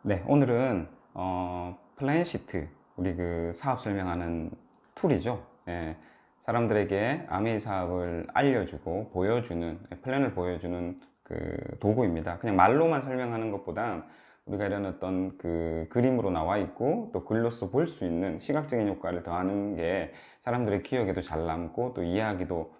네, 오늘은 플랜시트, 우리 그 사업 설명하는 툴이죠. 예, 사람들에게 아메이 사업을 알려주고 보여주는, 플랜을 보여주는 그 도구입니다. 그냥 말로만 설명하는 것보다 우리가 이런 어떤 그 그림으로 나와 있고 또 글로써 볼 수 있는 시각적인 효과를 더하는 게 사람들의 기억에도 잘 남고 또 이해하기도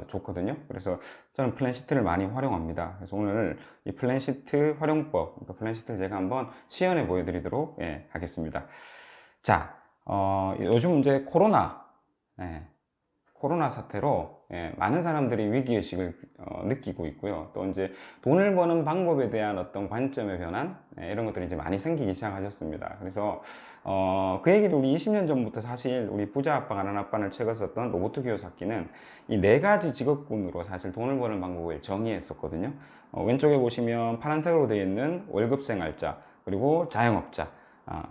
좋거든요. 그래서 저는 플랜시트를 많이 활용합니다. 그래서 오늘 이 플랜시트 활용법, 그러니까 플랜시트를 제가 한번 시연해 보여드리도록 하겠습니다. 자, 요즘 이제 예, 코로나 사태로 많은 사람들이 위기의식을 느끼고 있고요. 또 이제 돈을 버는 방법에 대한 어떤 관점의 변환, 이런 것들이 이제 많이 생기기 시작하셨습니다. 그래서 그 얘기를 우리 20년 전부터 사실 우리 부자 아빠 가난 아빠를 책을 썼던 로버트 기요사키는 이 네 가지 직업군으로 사실 돈을 버는 방법을 정의했었거든요. 왼쪽에 보시면 파란색으로 되어 있는 월급 생활자, 그리고 자영업자,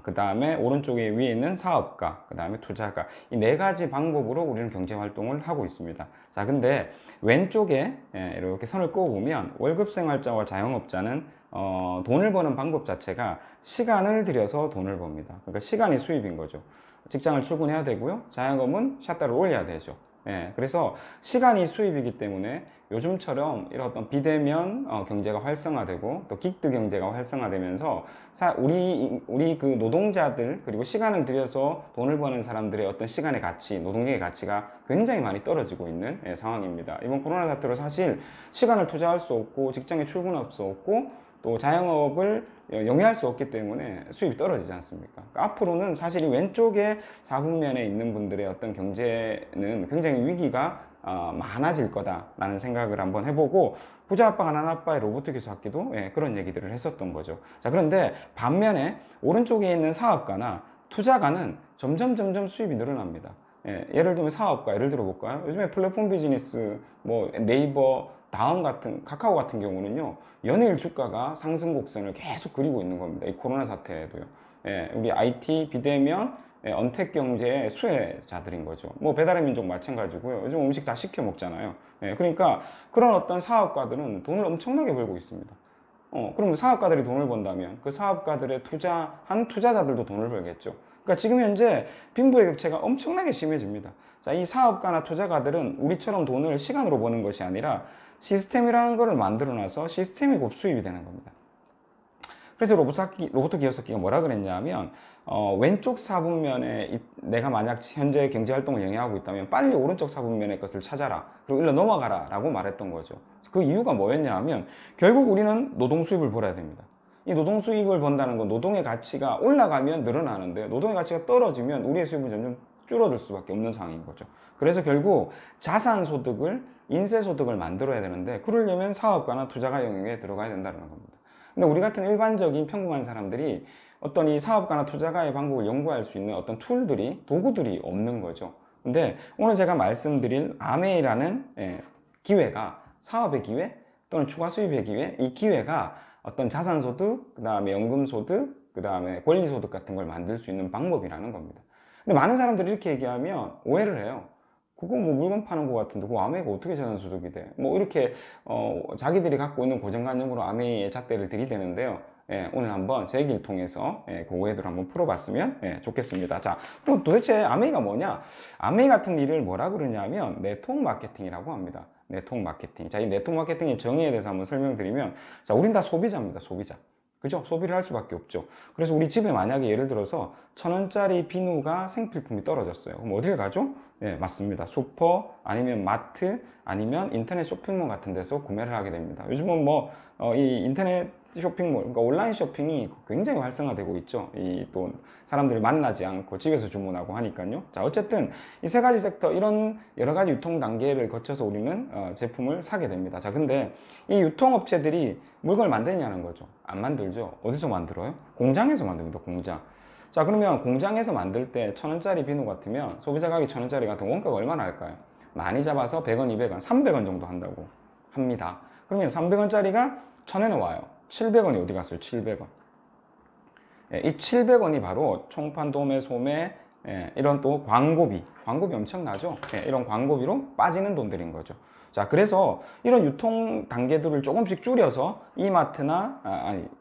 그 다음에 오른쪽에 위에 있는 사업가, 그 다음에 투자가, 이 네 가지 방법으로 우리는 경제 활동을 하고 있습니다. 자, 근데 왼쪽에 이렇게 선을 그어 보면 월급 생활자와 자영업자는 돈을 버는 방법 자체가 시간을 들여서 돈을 법니다. 그러니까 시간이 수입인 거죠. 직장을 출근해야 되고요. 자영업은 샷다를 올려야 되죠. 그래서 시간이 수입이기 때문에 요즘처럼 이런 어떤 비대면 경제가 활성화되고 또 긱트 경제가 활성화되면서 우리 그 노동자들, 그리고 시간을 들여서 돈을 버는 사람들의 어떤 시간의 가치, 노동력의 가치가 굉장히 많이 떨어지고 있는 상황입니다. 이번 코로나 사태로 사실 시간을 투자할 수 없고 직장에 출근할 수 없고 또 자영업을 영위할 수 없기 때문에 수입이 떨어지지 않습니까? 그러니까 앞으로는 사실 이 왼쪽에 4분면에 있는 분들의 어떤 경제는 굉장히 위기가 많아질 거다라는 생각을 한번 해보고, 부자 아빠 가난 아빠의 로버트 기요사키도 그런 얘기들을 했었던 거죠. 자, 그런데 반면에 오른쪽에 있는 사업가나 투자가는 점점 수입이 늘어납니다. 예를 들면 사업가, 예를 들어 볼까요? 요즘에 플랫폼 비즈니스, 뭐 네이버, 다음 같은, 카카오 같은 경우는요, 연일 주가가 상승 곡선을 계속 그리고 있는 겁니다. 이 코로나 사태에도요. 우리 IT, 비대면, 언택 경제의 수혜자들인 거죠. 뭐 배달의 민족 마찬가지고요. 요즘 음식 다 시켜 먹잖아요. 그러니까 그런 어떤 사업가들은 돈을 엄청나게 벌고 있습니다. 그럼 사업가들이 돈을 번다면 그 사업가들의 투자한 투자자들도 돈을 벌겠죠. 그러니까 지금 현재 빈부의 격차가 엄청나게 심해집니다. 자, 이 사업가나 투자가들은 우리처럼 돈을 시간으로 버는 것이 아니라 시스템이라는 것을 만들어 놔서 시스템이 곧 수입이 되는 겁니다. 그래서 로버트 기요사키가 뭐라 그랬냐면, 왼쪽 사분면에 내가 만약 현재 경제 활동을 영위하고 있다면 빨리 오른쪽 사분면의 것을 찾아라. 그리고 일로 넘어가라. 라고 말했던 거죠. 그 이유가 뭐였냐 하면, 결국 우리는 노동 수입을 벌어야 됩니다. 이 노동 수입을 번다는 건 노동의 가치가 올라가면 늘어나는데, 노동의 가치가 떨어지면 우리의 수입은 점점 줄어들 수밖에 없는 상황인 거죠. 그래서 결국 자산 소득을, 인세 소득을 만들어야 되는데, 그러려면 사업가나 투자가 영역에 들어가야 된다는 겁니다. 근데 우리 같은 일반적인 평범한 사람들이 어떤 이 사업가나 투자가의 방법을 연구할 수 있는 어떤 툴들이, 도구들이 없는 거죠. 근데 오늘 제가 말씀드릴 아메이라는 기회가, 사업의 기회 또는 추가 수입의 기회, 이 기회가 어떤 자산소득, 그 다음에 연금소득, 그 다음에 권리소득 같은 걸 만들 수 있는 방법이라는 겁니다. 근데 많은 사람들이 이렇게 얘기하면 오해를 해요. 그거 뭐 물건 파는 것 같은데 그 아메이가 어떻게 자산소득이 돼? 뭐 이렇게 자기들이 갖고 있는 고정관념으로 아메이의 잣대를 들이대는데요. 오늘 한번 제 얘기를 통해서 그 오해들을 한번 풀어봤으면 좋겠습니다. 자, 그럼 도대체 아메이가 뭐냐? 아메이 같은 일을 뭐라 그러냐면 네트워크 마케팅이라고 합니다. 네트워크 마케팅. 자, 이 네트워크 마케팅의 정의에 대해서 한번 설명드리면, 자, 우린 다 소비자입니다. 소비자. 그죠? 소비를 할 수밖에 없죠. 그래서 우리 집에 만약에 예를 들어서 1,000원짜리 비누가 생필품이 떨어졌어요. 그럼 어딜 가죠? 맞습니다. 슈퍼, 아니면 마트, 아니면 인터넷 쇼핑몰 같은 데서 구매를 하게 됩니다. 요즘은 이 인터넷 쇼핑몰, 그러니까 온라인 쇼핑이 굉장히 활성화되고 있죠. 이 또 사람들을 만나지 않고 집에서 주문하고 하니까요. 자, 어쨌든 이 세 가지 섹터, 이런 여러 가지 유통 단계를 거쳐서 우리는 제품을 사게 됩니다. 자, 근데 이 유통업체들이 물건을 만드냐는 거죠. 안 만들죠. 어디서 만들어요? 공장에서 만듭니다. 공장. 자, 그러면 공장에서 만들 때 1,000원짜리 비누 같으면 소비자 가격 1,000원짜리 같은 원가가 얼마나 할까요? 많이 잡아서 100원, 200원, 300원 정도 한다고 합니다. 그러면 300원짜리가 1,000원에 와요. 700원이 어디 갔어요? 700원. 이 700원이 바로 총판, 도매, 소매, 이런 또 광고비 엄청나죠? 이런 광고비로 빠지는 돈들인 거죠. 자, 그래서 이런 유통 단계들을 조금씩 줄여서 이마트나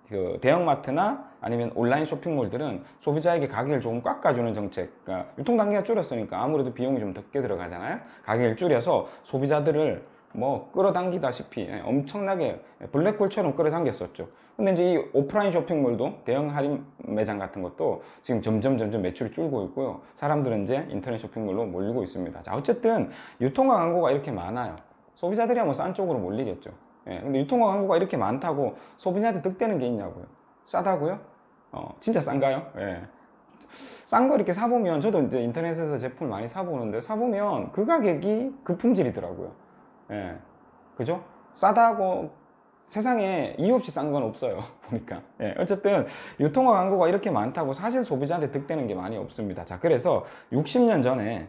그 대형마트나 아니면 온라인 쇼핑몰들은 소비자에게 가격을 조금 깎아주는 정책. 그러니까 유통 단계가 줄었으니까 아무래도 비용이 좀 적게 들어가잖아요. 가격을 줄여서 소비자들을 뭐 끌어당기다시피 엄청나게 블랙홀처럼 끌어당겼었죠. 근데 이제 이 오프라인 쇼핑몰도 대형 할인 매장 같은 것도 지금 점점 매출이 줄고 있고요. 사람들은 이제 인터넷 쇼핑몰로 몰리고 있습니다. 자, 어쨌든 유통과 광고가 이렇게 많아요. 소비자들이야 뭐 싼 쪽으로 몰리겠죠. 예, 근데 유통과 광고가 이렇게 많다고 소비자한테 득되는 게 있냐고요? 싸다고요? 진짜 싼가요? 예. 싼 거 이렇게 사보면, 저도 이제 인터넷에서 제품을 많이 사보는데, 사보면 그 가격이 그 품질이더라고요. 예. 그죠? 싸다고 세상에 이유 없이 싼 건 없어요. 보니까. 예. 어쨌든 유통과 광고가 이렇게 많다고 사실 소비자한테 득되는 게 많이 없습니다. 자, 그래서 60년 전에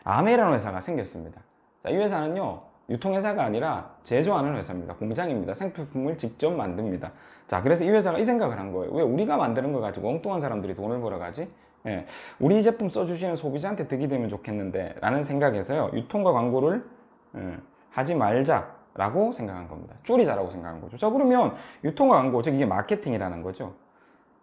아메라는 회사가 생겼습니다. 자, 이 회사는요, 유통회사가 아니라 제조하는 회사입니다. 공장입니다. 생필품을 직접 만듭니다. 자, 그래서 이 회사가 이 생각을 한 거예요. 왜 우리가 만드는 걸 가지고 엉뚱한 사람들이 돈을 벌어가지? 예, 우리 제품 써주시는 소비자한테 득이 되면 좋겠는데 라는 생각에서요, 유통과 광고를 하지 말자라고 생각한 겁니다. 줄이자라고 생각한 거죠. 자, 그러면 유통과 광고, 즉 이게 마케팅이라는 거죠.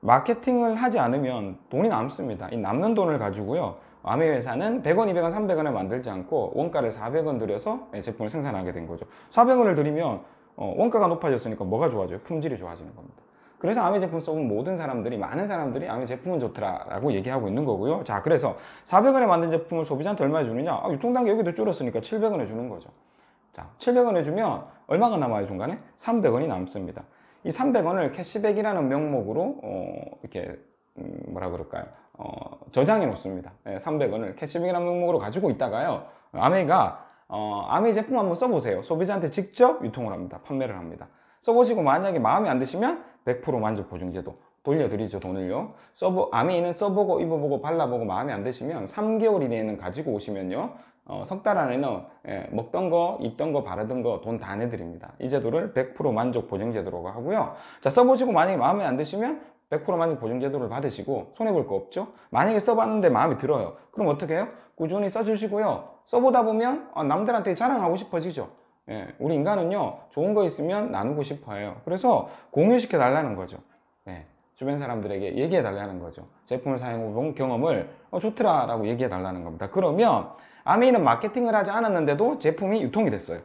마케팅을 하지 않으면 돈이 남습니다. 이 남는 돈을 가지고요, 아메 회사는 100원, 200원, 300원에 만들지 않고 원가를 400원 들여서 제품을 생산하게 된 거죠. 400원을 들이면 원가가 높아졌으니까 뭐가 좋아져요? 품질이 좋아지는 겁니다. 그래서 아메 제품 써본 모든 사람들이, 많은 사람들이 아메 제품은 좋더라라고 얘기하고 있는 거고요. 자, 그래서 400원에 만든 제품을 소비자한테 얼마에 주느냐? 유통단계 여기도 줄었으니까 700원에 주는 거죠. 자, 700원에 주면 얼마가 남아요, 중간에? 300원이 남습니다. 이 300원을 캐시백이라는 명목으로 이렇게 뭐라 그럴까요? 저장해 놓습니다. 300원을 캐시백이라는 명목으로 가지고 있다가요, 아메가 아메 제품 한번 써보세요. 소비자한테 직접 유통을 합니다. 판매를 합니다. 써보시고 만약에 마음에 안 드시면 100% 만족 보증제도 돌려드리죠. 돈을요. 아메는 써보고 입어보고 발라보고 마음에 안 드시면 3개월 이내에는 가지고 오시면요, 석 달 안에는 먹던 거, 입던 거, 바르던 거 돈 다 내드립니다. 이 제도를 100% 만족 보증제도라고 하고요. 자, 써보시고 만약에 마음에 안 드시면 100% 만족 보증제도를 받으시고 손해볼 거 없죠. 만약에 써봤는데 마음에 들어요. 그럼 어떻게 해요? 꾸준히 써주시고요. 써보다 보면 남들한테 자랑하고 싶어지죠. 예, 우리 인간은요, 좋은 거 있으면 나누고 싶어 해요. 그래서 공유시켜 달라는 거죠. 예, 주변 사람들에게 얘기해 달라는 거죠. 제품을 사용해본 경험을 좋더라 라고 얘기해 달라는 겁니다. 그러면 아메이는 마케팅을 하지 않았는데도 제품이 유통이 됐어요.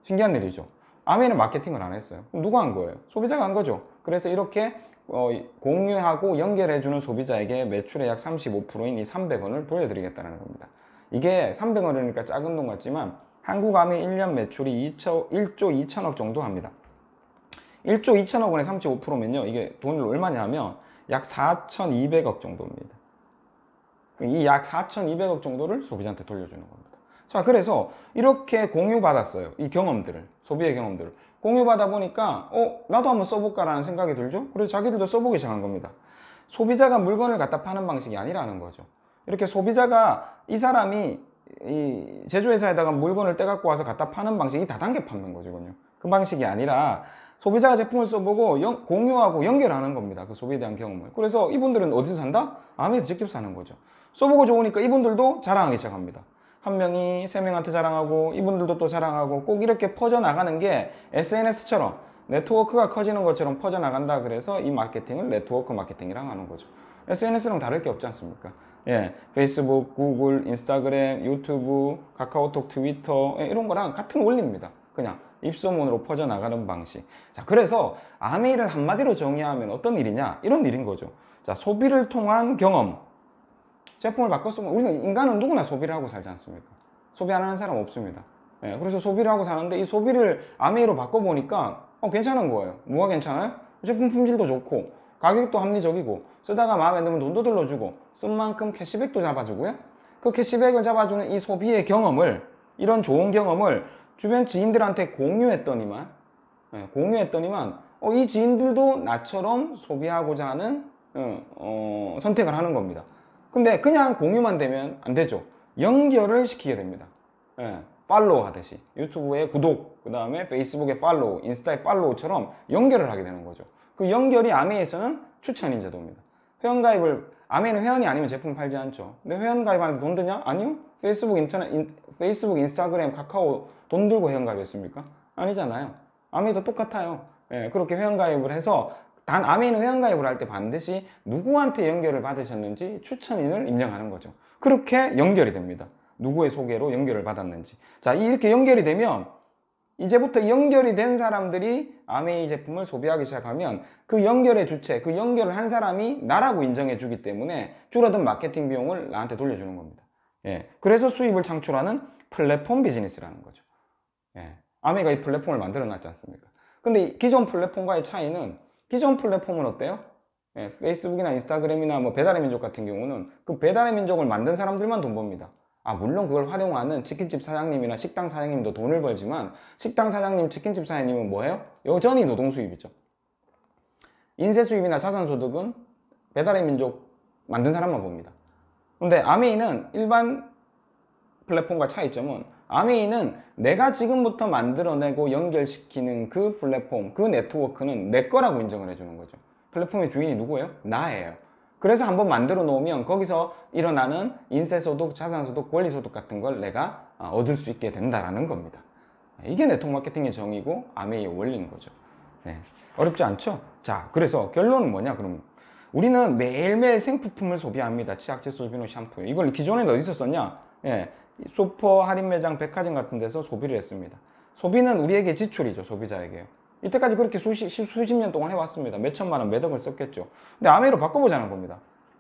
신기한 일이죠. 아메이는 마케팅을 안 했어요. 그럼 누가 한 거예요? 소비자가 한 거죠. 그래서 이렇게 공유하고 연결해주는 소비자에게 매출의 약 35%인 이 300원을 돌려드리겠다는 겁니다. 이게 300원이니까 작은 돈 같지만 한국 아메 1년 매출이 1조 2천억 정도 합니다. 1조 2천억 원에 35%면요, 이게 돈을 얼마냐 하면 약 4,200억 정도입니다. 이 약 4,200억 정도를 소비자한테 돌려주는 겁니다. 자, 그래서 이렇게 공유받았어요. 이 경험들을, 소비의 경험들을 공유받아 보니까 나도 한번 써볼까라는 생각이 들죠. 그래서 자기들도 써보기 시작한 겁니다. 소비자가 물건을 갖다 파는 방식이 아니라는 거죠. 이렇게 소비자가, 이 사람이 이 제조회사에다가 물건을 떼갖고 와서 갖다 파는 방식이 다단계 판매인 거거든요. 그 방식이 아니라 소비자가 제품을 써보고 공유하고 연결하는 겁니다. 그 소비에 대한 경험을. 그래서 이분들은 어디서 산다? 아메에서 직접 사는 거죠. 써보고 좋으니까 이분들도 자랑하기 시작합니다. 한 명이 세 명한테 자랑하고 이분들도 또 자랑하고, 꼭 이렇게 퍼져나가는 게 SNS처럼 네트워크가 커지는 것처럼 퍼져나간다. 그래서 이 마케팅을 네트워크 마케팅이라고 하는 거죠. SNS랑 다를 게 없지 않습니까? 예, 페이스북, 구글, 인스타그램, 유튜브, 카카오톡, 트위터, 이런 거랑 같은 원리입니다. 그냥 입소문으로 퍼져나가는 방식. 자, 그래서 아메이를 한마디로 정의하면 어떤 일이냐? 이런 일인 거죠. 자, 소비를 통한 경험. 제품을 바꿨으면, 우리는 인간은 누구나 소비를 하고 살지 않습니까? 소비 안 하는 사람 없습니다. 예, 그래서 소비를 하고 사는데 이 소비를 아메이로 바꿔보니까 괜찮은 거예요. 뭐가 괜찮아요? 제품 품질도 좋고 가격도 합리적이고 쓰다가 마음에 안 들면 돈도 들러주고 쓴 만큼 캐시백도 잡아주고요. 그 캐시백을 잡아주는 이 소비의 경험을, 이런 좋은 경험을 주변 지인들한테 공유했더니만 이 지인들도 나처럼 소비하고자 하는 선택을 하는 겁니다. 근데 그냥 공유만 되면 안 되죠. 연결을 시키게 됩니다. 예, 팔로우 하듯이 유튜브에 구독, 그 다음에 페이스북에 팔로우, 인스타에 팔로우처럼 연결을 하게 되는 거죠. 그 연결이 아메에서는 추천인 제도입니다. 회원가입을, 아메는 회원이 아니면 제품 팔지 않죠. 근데 회원가입하는데 돈 드냐? 아니요. 페이스북, 인스타그램, 카카오 돈 들고 회원가입했습니까? 아니잖아요. 아메이도 똑같아요. 예, 그렇게 회원가입을 해서 단 아메이는 회원가입을 할 때 반드시 누구한테 연결을 받으셨는지 추천인을 입력하는 거죠. 그렇게 연결이 됩니다. 누구의 소개로 연결을 받았는지. 자, 이렇게 연결이 되면 이제부터 연결이 된 사람들이 아메이 제품을 소비하기 시작하면 그 연결의 주체, 그 연결을 한 사람이 나라고 인정해 주기 때문에 줄어든 마케팅 비용을 나한테 돌려주는 겁니다. 예, 그래서 수입을 창출하는 플랫폼 비즈니스라는 거죠. 예, 아메이가 이 플랫폼을 만들어 놨지 않습니까? 근데 기존 플랫폼과의 차이는, 기존 플랫폼은 어때요? 예, 페이스북이나 인스타그램이나 뭐 배달의 민족 같은 경우는 그 배달의 민족을 만든 사람들만 돈 법니다. 아, 물론 그걸 활용하는 치킨집 사장님이나 식당 사장님도 돈을 벌지만, 식당 사장님, 치킨집 사장님은 뭐예요? 여전히 노동 수입이죠. 인세 수입이나 자산 소득은 배달의 민족 만든 사람만 봅니다. 근데 아메이는 일반 플랫폼과 차이점은, 아메이는 내가 지금부터 만들어내고 연결시키는 그 플랫폼, 그 네트워크는 내 거라고 인정을 해주는 거죠. 플랫폼의 주인이 누구예요? 나예요. 그래서 한번 만들어 놓으면 거기서 일어나는 인세소득, 자산소득, 권리소득 같은 걸 내가 얻을 수 있게 된다라는 겁니다. 이게 네트워크 마케팅의 정의고 아메이의 원리인 거죠. 네. 어렵지 않죠? 자, 그래서 결론은 뭐냐? 그럼 우리는 매일매일 생필품을 소비합니다. 치약, 칫솔, 비누, 샴푸. 이걸 기존에는 어디서 썼냐? 예, 슈퍼, 할인 매장, 백화점 같은 데서 소비를 했습니다. 소비는 우리에게 지출이죠. 소비자에게요. 이때까지 그렇게 수십 년 동안 해왔습니다. 몇 천만 원, 몇 억을 썼겠죠. 근데 아메이로 바꿔보자는 겁니다.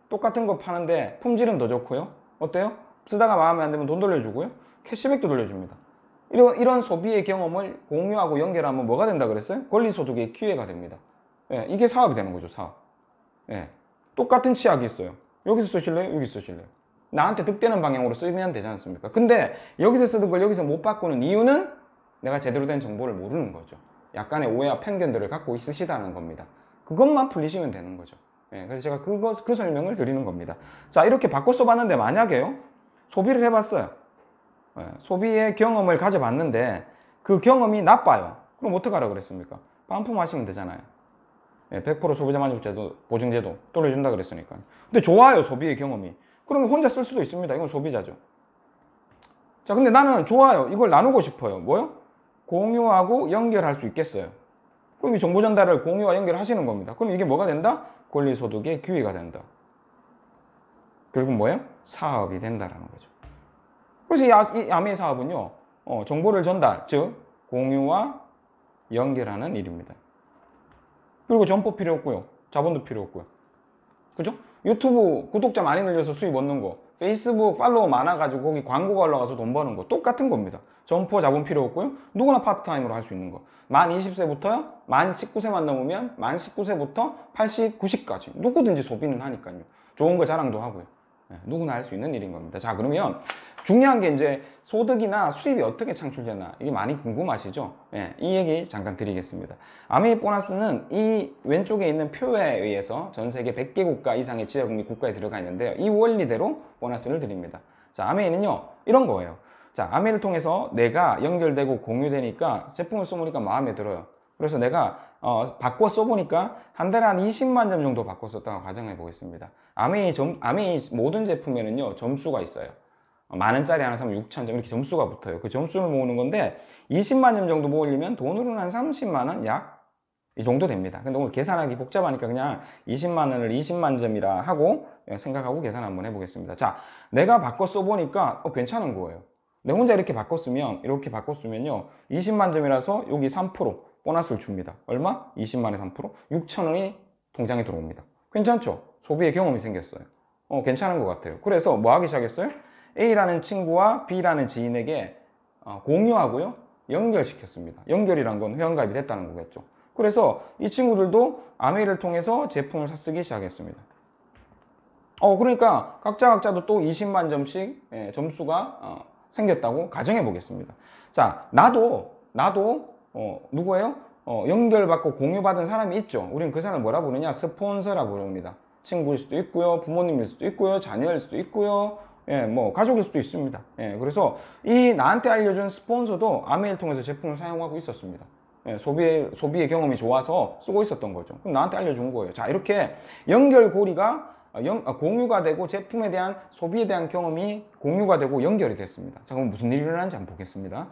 똑같은 거 파는데 품질은 더 좋고요. 어때요? 쓰다가 마음에 안 들면 돈 돌려주고요. 캐시백도 돌려줍니다. 이런 소비의 경험을 공유하고 연결하면 뭐가 된다 그랬어요? 권리소득의 기회가 됩니다. 예, 이게 사업이 되는 거죠, 사업. 예, 똑같은 치약이 있어요. 여기서 쓰실래요? 여기서 쓰실래요? 나한테 득되는 방향으로 쓰면 되지 않습니까? 근데 여기서 쓰던 걸 여기서 못 바꾸는 이유는 내가 제대로 된 정보를 모르는 거죠. 약간의 오해와 편견들을 갖고 있으시다는 겁니다. 그것만 풀리시면 되는 거죠. 예, 그래서 제가 그 설명을 드리는 겁니다. 자, 이렇게 바꿔 써봤는데 만약에요, 소비를 해봤어요. 예, 소비의 경험을 가져봤는데 그 경험이 나빠요. 그럼 어떡하라고 그랬습니까? 반품하시면 되잖아요. 예, 100% 소비자 만족제도, 보증제도 돌려준다 그랬으니까요. 근데 좋아요, 소비의 경험이. 그러면 혼자 쓸 수도 있습니다. 이건 소비자죠. 자, 근데 나는 좋아요, 이걸 나누고 싶어요. 뭐요? 공유하고 연결할 수 있겠어요. 그럼 이 정보 전달을 공유와 연결하시는 겁니다. 그럼 이게 뭐가 된다? 권리소득의 기회가 된다. 결국 뭐예요? 사업이 된다라는 거죠. 그래서 이 아메이 사업은요, 정보를 전달, 즉 공유와 연결하는 일입니다. 그리고 점포 필요 없고요, 자본도 필요 없고요. 그죠? 유튜브 구독자 많이 늘려서 수입 얻는 거, 페이스북 팔로워 많아가지고 거기 광고가 올라가서 돈 버는 거 똑같은 겁니다. 점포 자본 필요 없고요. 누구나 파트타임으로 할 수 있는 거. 만 20세부터요. 만 19세만 넘으면 만 19세부터 80, 90까지 누구든지 소비는 하니까요. 좋은 거 자랑도 하고요. 네, 누구나 할 수 있는 일인 겁니다. 자, 그러면 중요한 게 이제 소득이나 수입이 어떻게 창출되나, 이게 많이 궁금하시죠? 예, 이 얘기 잠깐 드리겠습니다. 아메이 보너스는 이 왼쪽에 있는 표에 의해서 전 세계 100개 국가 이상의 지역 및 국가에 들어가 있는데요. 이 원리대로 보너스를 드립니다. 자, 아메이는요, 이런 거예요. 자, 아메이를 통해서 내가 연결되고 공유되니까 제품을 써보니까 마음에 들어요. 그래서 내가 바꿔 써보니까 한 달에 한 20만 점 정도 바꿔 썼다고 가정해 보겠습니다. 아메이 모든 제품에는요, 점수가 있어요. 만원짜리 하나 사면 6,000점 이렇게 점수가 붙어요. 그 점수를 모으는 건데 20만 점 정도 모으려면 돈으로는 한 30만원 약 이 정도 됩니다. 근데 오늘 계산하기 복잡하니까 그냥 20만 원을 20만 점이라 하고 생각하고 계산 한번 해보겠습니다. 자, 내가 바꿔 써보니까 괜찮은 거예요. 내가 혼자 이렇게 바꿨으면요, 20만 점이라서 여기 3% 보너스를 줍니다. 얼마? 20만에 3%? 6,000원이 통장에 들어옵니다. 괜찮죠? 소비의 경험이 생겼어요. 괜찮은 것 같아요. 그래서 뭐 하기 시작했어요? A라는 친구와 B라는 지인에게 공유하고요, 연결시켰습니다. 연결이란 건 회원가입이 됐다는 거겠죠. 그래서 이 친구들도 아메이를 통해서 제품을 사쓰기 시작했습니다. 그러니까 각자도 또 20만 점씩 점수가 생겼다고 가정해 보겠습니다. 자, 나도 누구예요? 연결받고 공유받은 사람이 있죠. 우리는 그 사람을 뭐라 부르냐? 스폰서라고 부릅니다. 친구일 수도 있고요, 부모님일 수도 있고요, 자녀일 수도 있고요, 뭐 가족일 수도 있습니다. 그래서 이 나한테 알려준 스폰서도 아메이를 통해서 제품을 사용하고 있었습니다. 소비의 경험이 좋아서 쓰고 있었던 거죠. 그럼 나한테 알려준 거예요. 자, 이렇게 연결고리가 공유가 되고 제품에 대한 소비에 대한 경험이 공유가 되고 연결이 됐습니다. 자, 그럼 무슨 일이 일어나는지 한번 보겠습니다.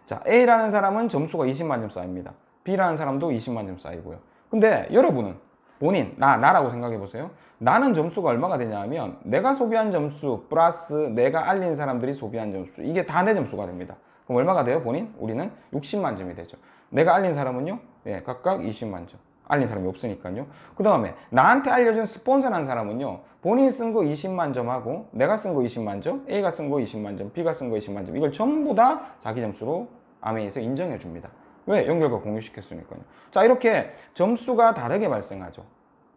자, A라는 사람은 점수가 20만 점 쌓입니다. B라는 사람도 20만 점 쌓이고요. 근데 여러분은 본인, 나라고 생각해 보세요. 나는 점수가 얼마가 되냐 하면 내가 소비한 점수 플러스 내가 알린 사람들이 소비한 점수, 이게 다 내 점수가 됩니다. 그럼 얼마가 돼요? 본인? 우리는 60만 점이 되죠. 내가 알린 사람은요? 예, 각각 20만 점. 알린 사람이 없으니까요. 그 다음에 나한테 알려준 스폰서라는 사람은요, 본인이 쓴 거 20만 점하고 내가 쓴 거 20만 점, A가 쓴 거 20만 점, B가 쓴 거 20만 점, 이걸 전부 다 자기 점수로 아메이에서 인정해 줍니다. 왜? 연결과 공유시켰으니까요. 자, 이렇게 점수가 다르게 발생하죠.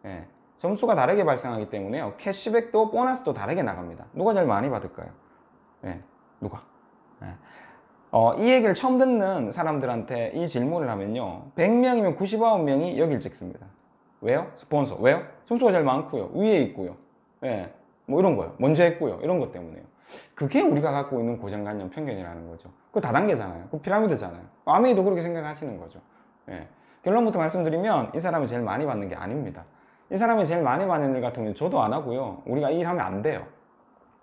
예, 점수가 다르게 발생하기 때문에요, 캐시백도 보너스도 다르게 나갑니다. 누가 제일 많이 받을까요? 예, 누가? 예. 이 얘기를 처음 듣는 사람들한테 이 질문을 하면요, 100명이면 99명이 여길 찍습니다. 왜요? 스폰서. 왜요? 점수가 제일 많고요, 위에 있고요, 예, 뭐 이런 거요, 먼저 했고요, 이런 것 때문에요. 그게 우리가 갖고 있는 고정관념, 편견이라는 거죠. 그 다단계잖아요. 그 피라미드잖아요. 아메이도 그렇게 생각하시는 거죠. 예. 결론부터 말씀드리면 이 사람이 제일 많이 받는 게 아닙니다. 이 사람이 제일 많이 받는 일 같으면 저도 안 하고요, 우리가 이 일 하면 안 돼요.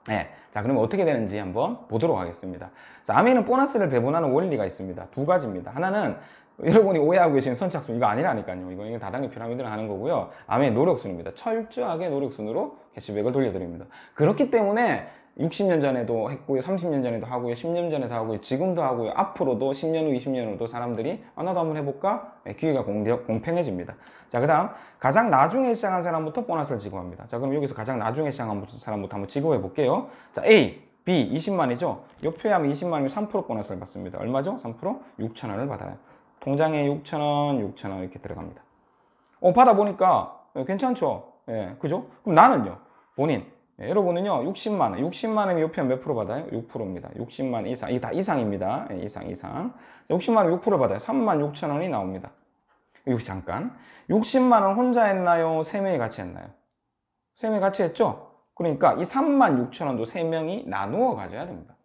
네. 자, 그러면 어떻게 되는지 한번 보도록 하겠습니다. 자, 아메이는 보너스를 배분하는 원리가 있습니다. 두 가지입니다. 하나는 여러분이 오해하고 계시는 선착순, 이거 아니라니까요. 이거 다단계 피라미드를 하는 거고요. 아메이 노력순입니다. 철저하게 노력순으로 캐시백을 돌려드립니다. 그렇기 때문에 60년 전에도 했고요, 30년 전에도 하고요, 10년 전에도 하고요, 지금도 하고요, 앞으로도 10년 후, 20년 후도 사람들이 나도 한번 해볼까? 네, 기회가 공평해집니다. 자, 그 다음 가장 나중에 시작한 사람부터 보너스를 지급합니다. 자, 그럼 여기서 가장 나중에 시작한 사람부터 한번 지급해 볼게요. 자, A, B 20만이죠. 요 표에 하면 20만이면 3% 보너스를 받습니다. 얼마죠? 3%? 6,000원을 받아요. 통장에 6,000원, 6,000원 이렇게 들어갑니다. 받아보니까 괜찮죠? 예, 그죠? 그럼 나는요, 본인, 예, 여러분은요, 60만원. 60만원이 요 표현 몇 프로 받아요? 6%입니다. 60만원 이상. 이게 다 이상입니다. 예, 이상. 60만원 6% 받아요. 36,000원이 나옵니다. 여기 잠깐. 60만원 혼자 했나요? 3명이 같이 했나요? 3명이 같이 했죠? 그러니까 이 36,000원도 3명이 나누어 가져야 됩니다.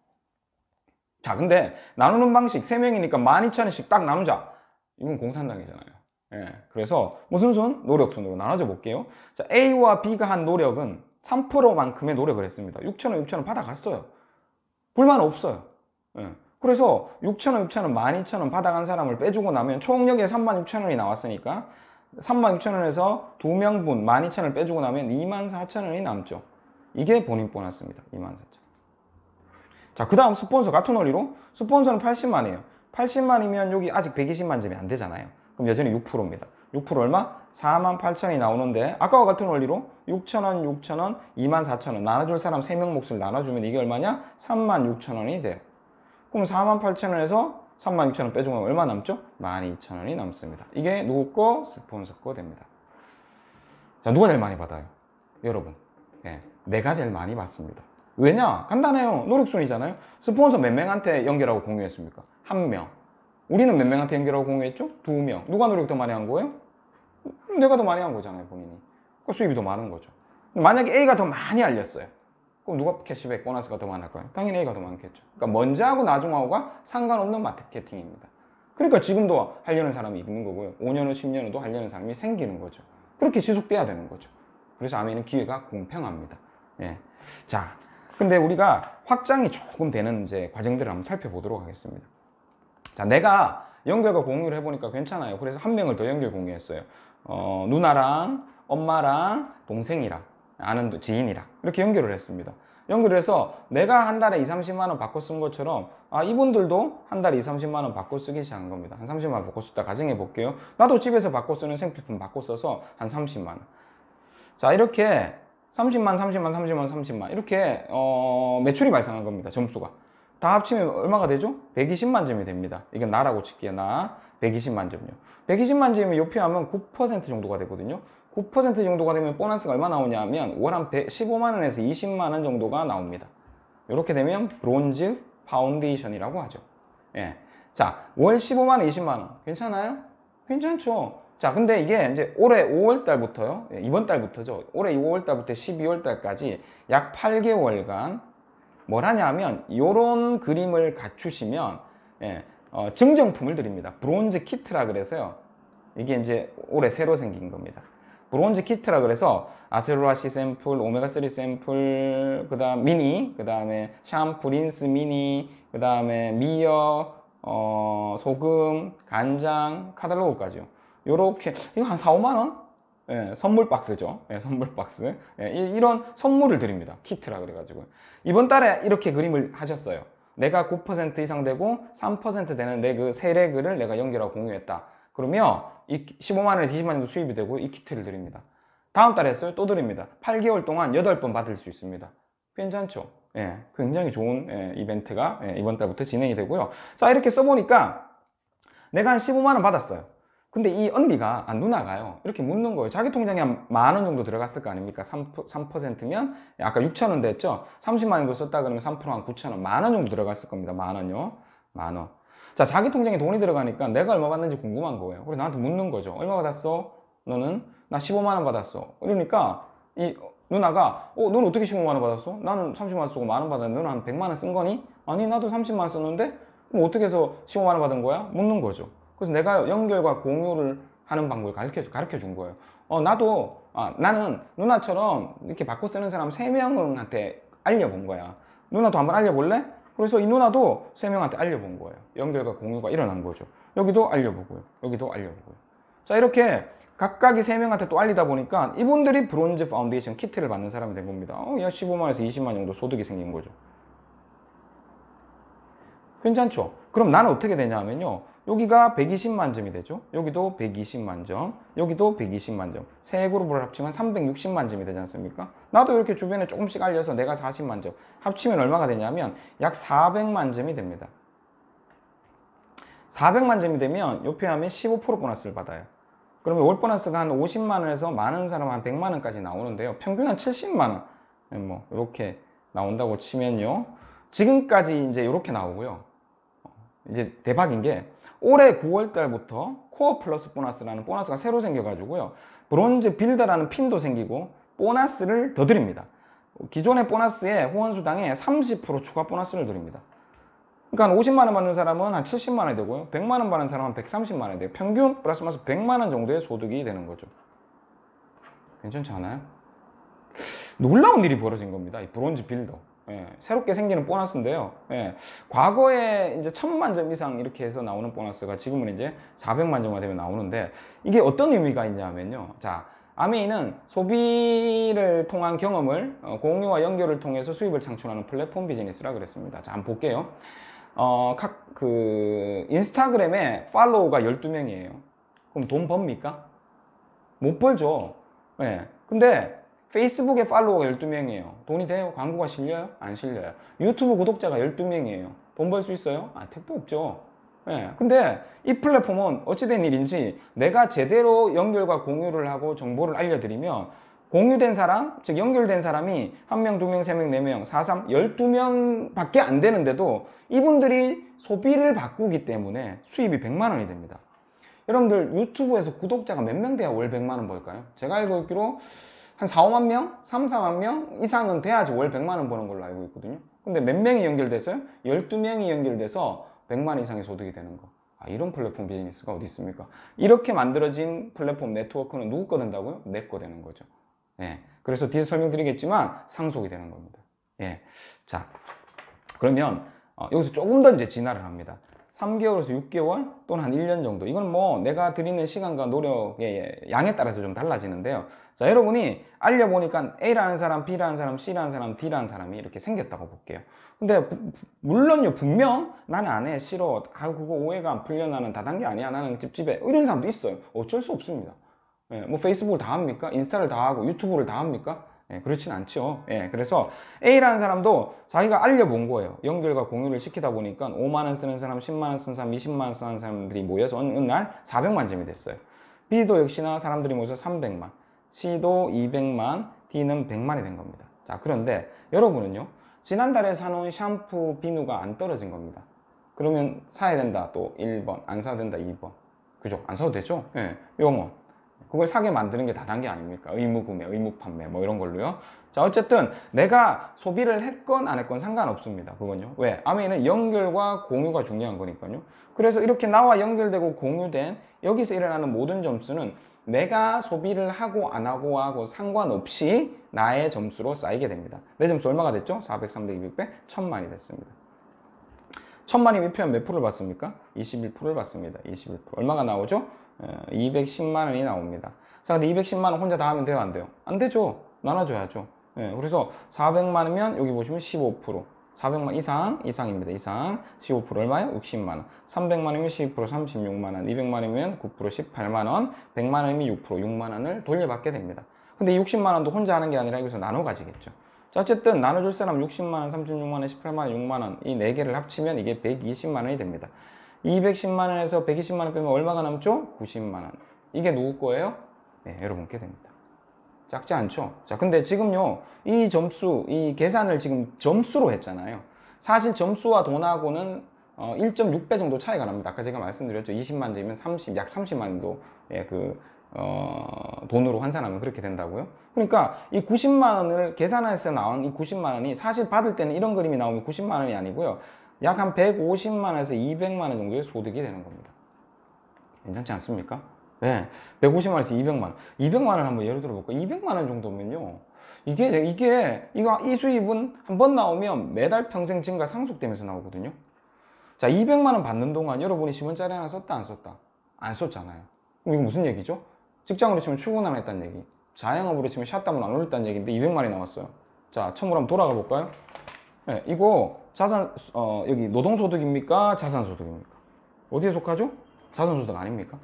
자, 근데 나누는 방식 3명이니까 12,000원씩 딱 나누자. 이건 공산당이잖아요. 예, 그래서 무슨 순? 노력순으로 나눠줘 볼게요. 자, A와 B가 한 노력은 3%만큼의 노력을 했습니다. 6,000원, 6,000원 받아갔어요. 불만 없어요. 예. 그래서 6,000원, 6,000원, 12,000원 받아간 사람을 빼주고 나면 총 여기에 36,000원이 나왔으니까 36,000원에서 2명분 12,000원을 빼주고 나면 24,000원이 남죠. 이게 본인 보너스입니다. 24,000원. 자, 그 다음 스폰서 같은 원리로 스폰서는 80만이에요. 80만이면 여기 아직 120만 점이 안 되잖아요. 그럼 여전히 6%입니다. 6% 얼마? 48,000원이 나오는데 아까와 같은 원리로 6,000원, 6,000원, 24,000원 나눠줄 사람 3명 몫을 나눠주면 이게 얼마냐? 36,000원이 돼요. 그럼 48,000원에서 36,000원 빼주고 나면 얼마 남죠? 12,000원이 남습니다. 이게 누구 거? 스폰서 거 됩니다. 자, 누가 제일 많이 받아요? 여러분. 예, 내가 제일 많이 받습니다. 왜냐? 간단해요. 노력순이잖아요. 스폰서 몇 명한테 연결하고 공유했습니까? 1명. 우리는 몇 명한테 연결하고 공유했죠? 2명. 누가 노력 더 많이 한 거예요? 내가 더 많이 한 거잖아요, 본인이. 그 수입이 더 많은 거죠. 만약에 A가 더 많이 알렸어요. 그럼 누가 캐시백, 보너스가 더 많을까요? 당연히 A가 더 많겠죠. 그러니까 먼저 하고 나중 하고가 상관없는 마케팅입니다. 그러니까 지금도 하려는 사람이 있는 거고요. 5년 후, 10년 후도 하려는 사람이 생기는 거죠. 그렇게 지속돼야 되는 거죠. 그래서 아메이는 기회가 공평합니다. 예. 자, 근데 우리가 확장이 조금 되는 이제 과정들을 한번 살펴보도록 하겠습니다. 자, 내가 연결과 공유를 해보니까 괜찮아요. 그래서 1명을 더 연결 공유했어요. 누나랑 엄마랑 동생이랑 아는 지인이랑 이렇게 연결을 했습니다. 연결을 해서 내가 한 달에 2, 30만 원 바꿔 쓴 것처럼 이분들도 한 달에 2, 30만 원 바꿔 쓰기 시작한 겁니다. 한 30만 원 바꿔 쓰다 가정해 볼게요. 나도 집에서 바꿔 쓰는 생필품 바꿔 써서 한 30만 원. 자, 이렇게 30만, 30만, 30만, 30만 이렇게 매출이 발생한 겁니다. 점수가. 다 합치면 얼마가 되죠? 120만 점이 됩니다. 이건 나라고 칠게요. 나 120만 점요. 120만 점이면 요표하면 9% 정도가 되거든요. 9% 정도가 되면 보너스가 얼마 나오냐 하면 월 한 15만 원에서 20만 원 정도가 나옵니다. 이렇게 되면 브론즈 파운데이션이라고 하죠. 예. 자, 월 15만 원, 20만 원. 괜찮아요? 괜찮죠? 자, 근데 이게 이제 올해 5월 달부터요. 이번 달부터죠. 올해 5월 달부터 12월 달까지 약 8개월간 뭘 하냐 하면 요런 그림을 갖추시면 증정품을 드립니다. 브론즈 키트라 그래서요. 이게 이제 올해 새로 생긴 겁니다. 브론즈 키트라 그래서 아세로라 C 샘플, 오메가3 샘플, 그 다음 미니, 그 다음에 샴푸, 린스 미니, 그 다음에 미역, 소금, 간장, 카달로그까지요. 요렇게, 이거 한 4, 5만 원? 예, 선물 박스죠. 예, 선물 박스. 예, 이런 선물을 드립니다. 키트라 그래가지고. 이번 달에 이렇게 그림을 하셨어요. 내가 9% 이상 되고 3% 되는 내 그 세렉을 내가 연결하고 공유했다. 그러면 이 15만 원에서 20만 원 정도 수입이 되고 이 키트를 드립니다. 다음 달에 했어요? 또 드립니다. 8개월 동안 8번 받을 수 있습니다. 괜찮죠? 예, 굉장히 좋은 이벤트가 이번 달부터 진행이 되고요. 자, 이렇게 써보니까 내가 한 15만 원 받았어요. 근데 이 언니가, 누나가요. 이렇게 묻는 거예요. 자기 통장에 한 만 원 정도 들어갔을 거 아닙니까? 3%면, 아까 6천 원 됐죠? 30만 원 정도 썼다 그러면 3%한 9천 원. 만 원 정도 들어갔을 겁니다. 만 원요. 만 원. 자, 자기 통장에 돈이 들어가니까 내가 얼마 받는지 궁금한 거예요. 그래서 나한테 묻는 거죠. 얼마 받았어? 너는? 나 15만 원 받았어. 이러니까, 이 누나가, 너는 어떻게 15만 원 받았어? 나는 30만 원 쓰고 만 원 받았는데 너는 한 100만 원 쓴 거니? 아니, 나도 30만 원 썼는데? 그럼 어떻게 해서 15만 원 받은 거야? 묻는 거죠. 그래서 내가 연결과 공유를 하는 방법을 가르쳐 준 거예요. 나는 누나처럼 이렇게 바꿔 쓰는 사람 3명한테 알려본 거야. 누나도 한번 알려볼래? 그래서 이 누나도 3명한테 알려본 거예요. 연결과 공유가 일어난 거죠. 여기도 알려보고요. 여기도 알려보고요. 자, 이렇게 각각이 3명한테 또 알리다 보니까 이분들이 브론즈 파운데이션 키트를 받는 사람이 된 겁니다. 야, 15만에서 20만 정도 소득이 생긴 거죠. 괜찮죠? 그럼 나는 어떻게 되냐면요. 여기가 120만 점이 되죠. 여기도 120만 점, 여기도 120만 점. 세 그룹을 합치면 360만 점이 되지 않습니까? 나도 이렇게 주변에 조금씩 알려서 내가 40만 점. 합치면 얼마가 되냐면 약 400만 점이 됩니다. 400만 점이 되면 옆에 하면 15% 보너스를 받아요. 그러면 월 보너스가 한 50만 원에서 많은 사람은 한 100만 원까지 나오는데요. 평균 한 70만 원. 뭐 이렇게 나온다고 치면요. 지금까지 이제 이렇게 나오고요. 이제 대박인 게 올해 9월 달부터 코어 플러스 보너스라는 보너스가 새로 생겨가지고요. 브론즈 빌더라는 핀도 생기고 보너스를 더 드립니다. 기존의 보너스에 후원수당에 30% 추가 보너스를 드립니다. 그러니까 한 50만 원 받는 사람은 한 70만 원이 되고요. 100만 원 받는 사람은 130만 원이 돼요. 평균 플러스 마이너스 100만 원 정도의 소득이 되는 거죠. 괜찮지 않아요? 놀라운 일이 벌어진 겁니다. 이 브론즈 빌더. 예, 새롭게 생기는 보너스인데요. 예, 과거에 이제 1000만 점 이상 이렇게 해서 나오는 보너스가 지금은 이제 400만 점가 되면 나오는데 이게 어떤 의미가 있냐면요. 자, 아메이는 소비를 통한 경험을 공유와 연결을 통해서 수입을 창출하는 플랫폼 비즈니스라 그랬습니다. 자, 한번 볼게요. 인스타그램에 팔로우가 12명이에요. 그럼 돈 법니까? 못 벌죠. 예. 근데 페이스북에 팔로워가 12명이에요. 돈이 돼요? 광고가 실려요? 안 실려요. 유튜브 구독자가 12명이에요. 돈 벌 수 있어요? 택도 없죠. 예. 근데 이 플랫폼은 어찌된 일인지 내가 제대로 연결과 공유를 하고 정보를 알려드리면 공유된 사람, 즉 연결된 사람이 1명, 2명, 3명, 4명, 4, 3, 12명 밖에 안 되는데도 이분들이 소비를 바꾸기 때문에 수입이 100만 원이 됩니다. 여러분들 유튜브에서 구독자가 몇 명 돼야 월 100만 원 벌까요? 제가 알고 있기로 한 4, 5만 명? 3, 4만 명 이상은 돼야지 월 100만 원 버는 걸로 알고 있거든요. 근데 몇 명이 연결돼서요? 12명이 연결돼서 100만 원 이상의 소득이 되는 거. 이런 플랫폼 비즈니스가 어디 있습니까? 이렇게 만들어진 플랫폼 네트워크는 누구 거 된다고요? 내 거 되는 거죠. 예. 그래서 뒤에 설명드리겠지만 상속이 되는 겁니다. 예. 자, 그러면 여기서 조금 더 이제 진화를 합니다. 3개월에서 6개월 또는 한 1년 정도. 이건 뭐 내가 드리는 시간과 노력의 양에 따라서 좀 달라지는데요. 자, 여러분이 알려보니까 A라는 사람, B라는 사람, C라는 사람, D라는 사람이 이렇게 생겼다고 볼게요. 근데 물론요, 분명 나는 안 해, 싫어, 그거 오해가 안 풀려, 나는 다단계 아니야, 나는 찝찝해, 이런 사람도 있어요. 어쩔 수 없습니다. 예, 뭐 페이스북을 다 합니까? 인스타를 다 하고 유튜브를 다 합니까? 예, 그렇진 않죠. 예, 그래서 A라는 사람도 자기가 알려본 거예요. 연결과 공유를 시키다 보니까 5만 원 쓰는 사람, 10만 원 쓰는 사람, 20만 원 쓰는 사람들이 모여서 어느 날 400만 점이 됐어요. B도 역시나 사람들이 모여서 300만, C도 200만, D는 100만이 된 겁니다. 자, 그런데 여러분은요, 지난달에 사놓은 샴푸 비누가 안 떨어진 겁니다. 그러면 사야 된다 또 1번, 안 사야 된다 2번. 그죠? 안 사도 되죠? 예, 0원. 그걸 사게 만드는 게 다단계 아닙니까? 의무 구매, 의무 판매 뭐 이런 걸로요. 자, 어쨌든 내가 소비를 했건 안 했건 상관없습니다. 그건요. 왜? 아메이는 연결과 공유가 중요한 거니까요. 그래서 이렇게 나와 연결되고 공유된 여기서 일어나는 모든 점수는 내가 소비를 하고 안 하고 상관없이 나의 점수로 쌓이게 됩니다. 내 점수 얼마가 됐죠? 400, 300, 200, 100, 1000만이 됐습니다. 1000만이 매표면 몇 프로를 받습니까? 21%를 받습니다. 21%. 얼마가 나오죠? 210만 원이 나옵니다. 자, 근데 210만 원 혼자 다 하면 돼요? 안 돼요? 안 되죠. 나눠줘야죠. 그래서 400만 원이면 여기 보시면 15%. 400만 이상입니다. 이상 15% 얼마요? 60만 원. 300만 원이면 12% 36만 원. 200만 원이면 9% 18만 원. 100만 원이면 6% 6만 원을 돌려받게 됩니다. 근데 이 60만 원도 혼자 하는 게 아니라 여기서 나눠 가지겠죠. 자, 어쨌든 나눠줄 사람 60만 원, 36만 원, 18만 원, 6만 원 이 4개를 합치면 이게 120만 원이 됩니다. 210만 원에서 120만 원 빼면 얼마가 남죠? 90만 원. 이게 누구 거예요? 네, 여러분께 됩니다. 작지 않죠? 자, 근데 지금요, 이 점수, 이 계산을 지금 점수로 했잖아요. 사실 점수와 돈하고는 1.6배 정도 차이가 납니다. 아까 제가 말씀드렸죠. 20만 점이면 약 30만 원도 돈으로 환산하면 그렇게 된다고요. 그러니까 이 90만 원을 계산해서 나온 이 90만 원이 사실 받을 때는 이런 그림이 나오면 90만 원이 아니고요. 약 한 150만 원에서 200만 원 정도의 소득이 되는 겁니다. 괜찮지 않습니까? 네, 150만 원에서 200만 원. 200만 원 한번 예를 들어 볼까요? 200만 원 정도면요. 이 수입은 한 번 나오면 매달 평생 증가 상속되면서 나오거든요. 자, 200만 원 받는 동안 여러분이 신문짜리 하나 썼다, 안 썼다? 안 썼잖아요. 그럼 이거 무슨 얘기죠? 직장으로 치면 출근 안 했다는 얘기. 자영업으로 치면 샷담을 안 올렸다는 얘기인데 200만 원이 나왔어요. 자, 처음으로 한번 돌아가 볼까요? 네, 이거 여기 노동소득입니까? 자산소득입니까? 어디에 속하죠? 자산소득 아닙니까?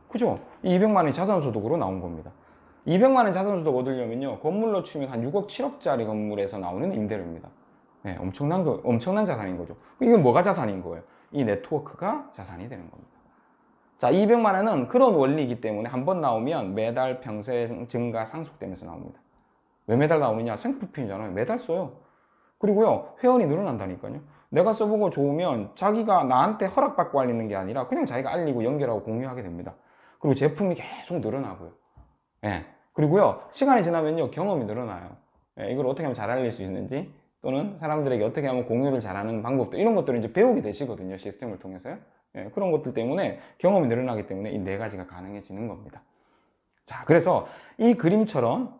그죠? 이 200만 원이 자산소득으로 나온 겁니다. 200만 원 자산소득 얻으려면요, 건물로 치면 한 6억, 7억짜리 건물에서 나오는 임대료입니다. 네, 엄청난 자산인 거죠. 이건 뭐가 자산인 거예요? 이 네트워크가 자산이 되는 겁니다. 자, 200만 원은 그런 원리이기 때문에 한 번 나오면 매달 평생 증가 상속되면서 나옵니다. 왜 매달 나오느냐? 생필품이잖아요. 매달 써요. 그리고요, 회원이 늘어난다니까요. 내가 써보고 좋으면 자기가 나한테 허락받고 알리는 게 아니라 그냥 자기가 알리고 연결하고 공유하게 됩니다. 그리고 제품이 계속 늘어나고요. 예. 그리고요, 시간이 지나면요, 경험이 늘어나요. 예, 이걸 어떻게 하면 잘 알릴 수 있는지, 또는 사람들에게 어떻게 하면 공유를 잘하는 방법들, 이런 것들을 이제 배우게 되시거든요, 시스템을 통해서요. 예, 그런 것들 때문에 경험이 늘어나기 때문에 이 4가지가 가능해지는 겁니다. 자, 그래서 이 그림처럼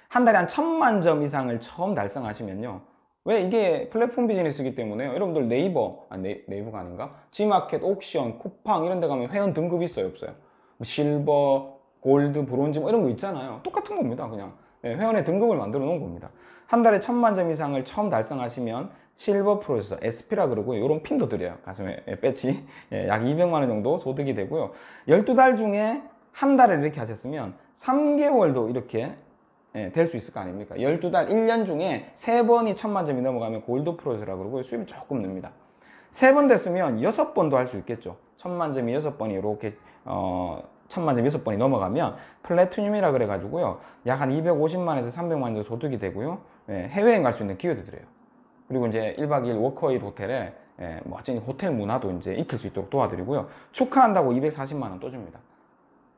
한 달에 한 1000만 점 이상을 처음 달성하시면요. 왜? 이게 플랫폼 비즈니스이기 때문에요. 여러분들 네이버가 아닌가? G마켓, 옥션, 쿠팡 이런 데 가면 회원 등급이 있어요, 없어요? 실버, 골드, 브론즈 뭐 이런 거 있잖아요. 똑같은 겁니다, 그냥. 네, 회원의 등급을 만들어 놓은 겁니다. 한 달에 1000만 점 이상을 처음 달성하시면 실버 프로세서, SP라 그러고요. 이런 핀도 드려요. 가슴에 배지. 약 200만 원 정도 소득이 되고요. 12달 중에 한 달을 이렇게 하셨으면 3개월도 이렇게 될 수 있을 거 아닙니까? 12달, 1년 중에 3번이 1000만 점이 넘어가면 골드 프로세서라 그러고 수입이 조금 늡니다. 3번 됐으면 6번도 할 수 있겠죠. 1000만 점이 6번이 이렇게 1000만 점 6번이 넘어가면 플래티늄이라 그래가지고요. 약 한 250만에서 300만 정도 소득이 되고요. 해외여행 갈 수 있는 기회도 드려요. 그리고 이제 1박 2일 워커힐 호텔에 멋진 호텔 문화도 이제 익힐 수 있도록 도와드리고요. 축하한다고 240만 원 또 줍니다.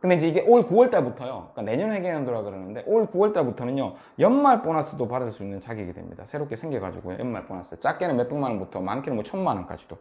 근데 이제 이게 올 9월 달부터요. 그러니까 내년 회계연도라 그러는데 올 9월 달부터는요. 연말 보너스도 받을 수 있는 자격이 됩니다. 새롭게 생겨가지고요. 연말 보너스. 작게는 몇백만 원부터 많게는 뭐 1000만 원까지도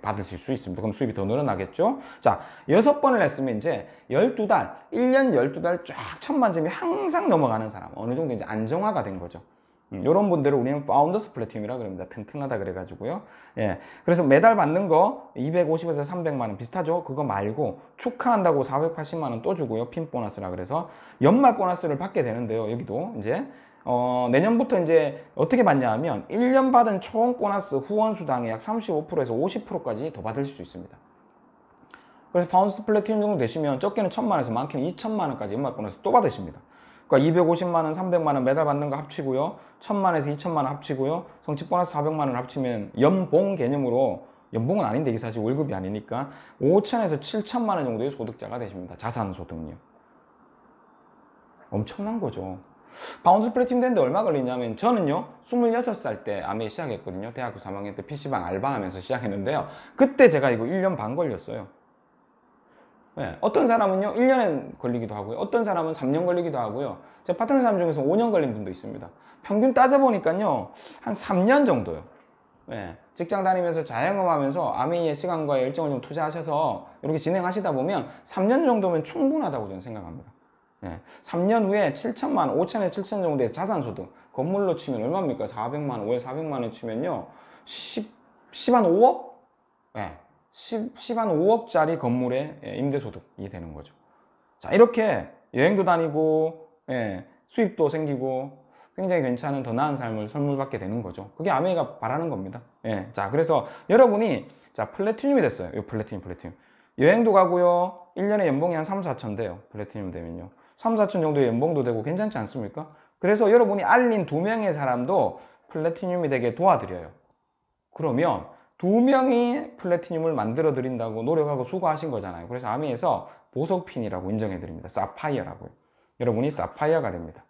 받으실 수 있습니다. 그럼 수입이 더 늘어나겠죠? 자, 6번을 했으면 이제 12달, 1년 12달 쫙 1000만 점이 항상 넘어가는 사람. 어느 정도 이제 안정화가 된 거죠. 이런 분들을 우리는 파운더스 플래티늄이라 그럽니다. 튼튼하다 그래가지고요. 예. 그래서 매달 받는 거 250에서 300만 원 비슷하죠? 그거 말고 축하한다고 480만 원 또 주고요. 핀 보너스라 그래서 연말 보너스를 받게 되는데요. 여기도 이제 내년부터 이제 어떻게 받냐 하면 1년 받은 총 보너스 후원 수당의 약 35%에서 50%까지 더 받을 수 있습니다. 그래서 파운더스 플래티늄 정도 되시면 적게는 1000만 원에서 많게는 2000만 원까지 연말 보너스 또 받으십니다. 그러니까 250만 원, 300만 원 매달 받는 거 합치고요. 1000만에서 2000만 원 합치고요. 성취 보너스 400만 원 합치면 연봉 개념으로, 연봉은 아닌데 이게 사실 월급이 아니니까 5천에서 7천만 원 정도의 소득자가 되십니다. 자산 소득요. 엄청난 거죠. 파운드 플래티늄 되는데 얼마 걸리냐면 저는요 26살 때 아메 시작했거든요. 대학교 3학년 때 PC방 알바하면서 시작했는데요. 그때 제가 이거 1년 반 걸렸어요. 예, 어떤 사람은요 1년에 걸리기도 하고요, 어떤 사람은 3년 걸리기도 하고요. 제 파트너 사람 중에서 5년 걸린 분도 있습니다. 평균 따져보니까요 한 3년 정도요. 예, 직장 다니면서 자영업하면서 아메이의 시간과 열정을 좀 투자하셔서 이렇게 진행하시다 보면 3년 정도면 충분하다고 저는 생각합니다. 예, 3년 후에 7천만 원, 5천에서 7천 정도의 자산소득, 건물로 치면 얼마입니까? 400만 원, 월 400만 원 치면요 10한 5억? 예, 10한 5억짜리 건물의 임대소득이 되는 거죠. 자, 이렇게 여행도 다니고, 예, 수입도 생기고, 굉장히 괜찮은 더 나은 삶을 선물받게 되는 거죠. 그게 아메이가 바라는 겁니다. 예, 자, 그래서 여러분이, 자, 플래티늄이 됐어요. 이 플래티늄. 여행도 가고요. 1년에 연봉이 한 3, 4천 돼요. 플래티늄 되면요. 3, 4천 정도의 연봉도 되고 괜찮지 않습니까? 그래서 여러분이 알린 2명의 사람도 플래티늄이 되게 도와드려요. 그러면 2명이 플래티늄을 만들어 드린다고 노력하고 수고하신 거잖아요. 그래서 아미에서 보석핀이라고 인정해 드립니다. 사파이어라고요. 여러분이 사파이어가 됩니다.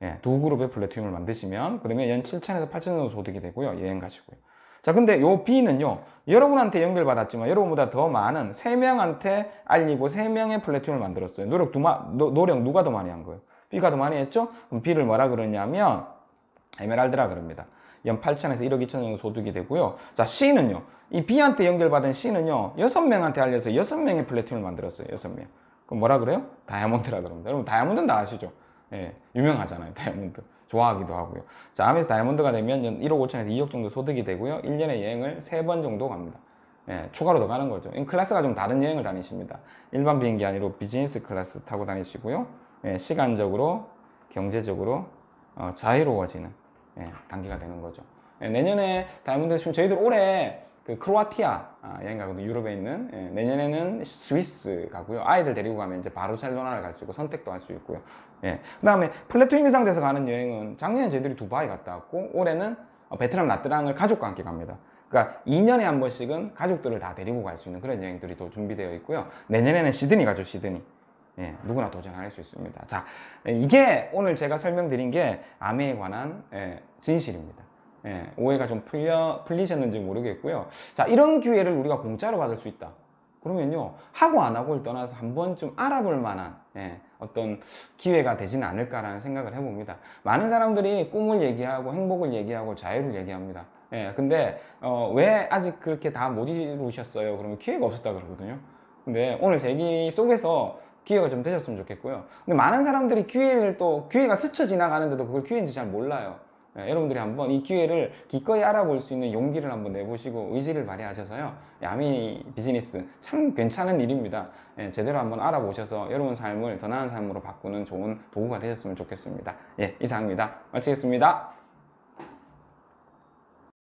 예, 2그룹의 플래티늄을 만드시면 그러면 연 7천에서 8천 정도 소득이 되고요. 여행 가시고요. 자, 근데 요 B는요, 여러분한테 연결받았지만 여러분보다 더 많은 3명한테 알리고 3명의 플래티늄을 만들었어요. 노력 누가 더 많이 한 거예요? B가 더 많이 했죠? 그럼 B를 뭐라 그러냐면 에메랄드라 그럽니다. 연 8천에서 1억 2천 정도 소득이 되고요. 자, C는요. 이 B한테 연결받은 C는요. 6명한테 알려서 6명의 플래티늄을 만들었어요. 6명. 그럼 뭐라 그래요? 다이아몬드라 그럽니다. 여러분 다이아몬드는 다 아시죠? 예, 유명하잖아요. 다이아몬드. 좋아하기도 하고요. 자, 아메에서 다이아몬드가 되면 연 1억 5천에서 2억 정도 소득이 되고요. 1년에 여행을 3번 정도 갑니다. 예, 추가로 더 가는 거죠. 클래스가 좀 다른 여행을 다니십니다. 일반 비행기 아니고 비즈니스 클래스 타고 다니시고요. 예, 시간적으로, 경제적으로 자유로워지는 단계가 되는 거죠. 내년에 다이아몬드 지금 저희들 올해 그 크로아티아 여행 가거든요. 유럽에 있는. 내년에는 스위스 가고요. 아이들 데리고 가면 이제 바르셀로나를 갈 수 있고 선택도 할 수 있고요. 그 다음에 플래티늄 상태에서 가는 여행은 작년에 저희들이 두바이 갔다 왔고 올해는 베트남 나트랑을 가족과 함께 갑니다. 그러니까 2년에 한 번씩은 가족들을 다 데리고 갈 수 있는 그런 여행들이 또 준비되어 있고요. 내년에는 시드니 가죠, 시드니. 예, 누구나 도전할 수 있습니다. 자, 이게 오늘 제가 설명드린 게 아메에 관한 진실입니다. 오해가 좀 풀리셨는지 모르겠고요. 자, 이런 기회를 우리가 공짜로 받을 수 있다. 그러면요, 하고 안 하고를 떠나서 한 번쯤 알아볼 만한 어떤 기회가 되지는 않을까라는 생각을 해봅니다. 많은 사람들이 꿈을 얘기하고 행복을 얘기하고 자유를 얘기합니다. 근데 왜 아직 그렇게 다 못 이루셨어요? 그러면 기회가 없었다 그러거든요. 근데 오늘 제 얘기 속에서 기회가 좀 되셨으면 좋겠고요. 근데 많은 사람들이 기회가 스쳐 지나가는데도 그걸 기회인지 잘 몰라요. 여러분들이 한번 이 기회를 기꺼이 알아볼 수 있는 용기를 한번 내보시고 의지를 발휘하셔서요. 아미 비즈니스 참 괜찮은 일입니다. 제대로 한번 알아보셔서 여러분 삶을 더 나은 삶으로 바꾸는 좋은 도구가 되셨으면 좋겠습니다. 이상입니다. 마치겠습니다.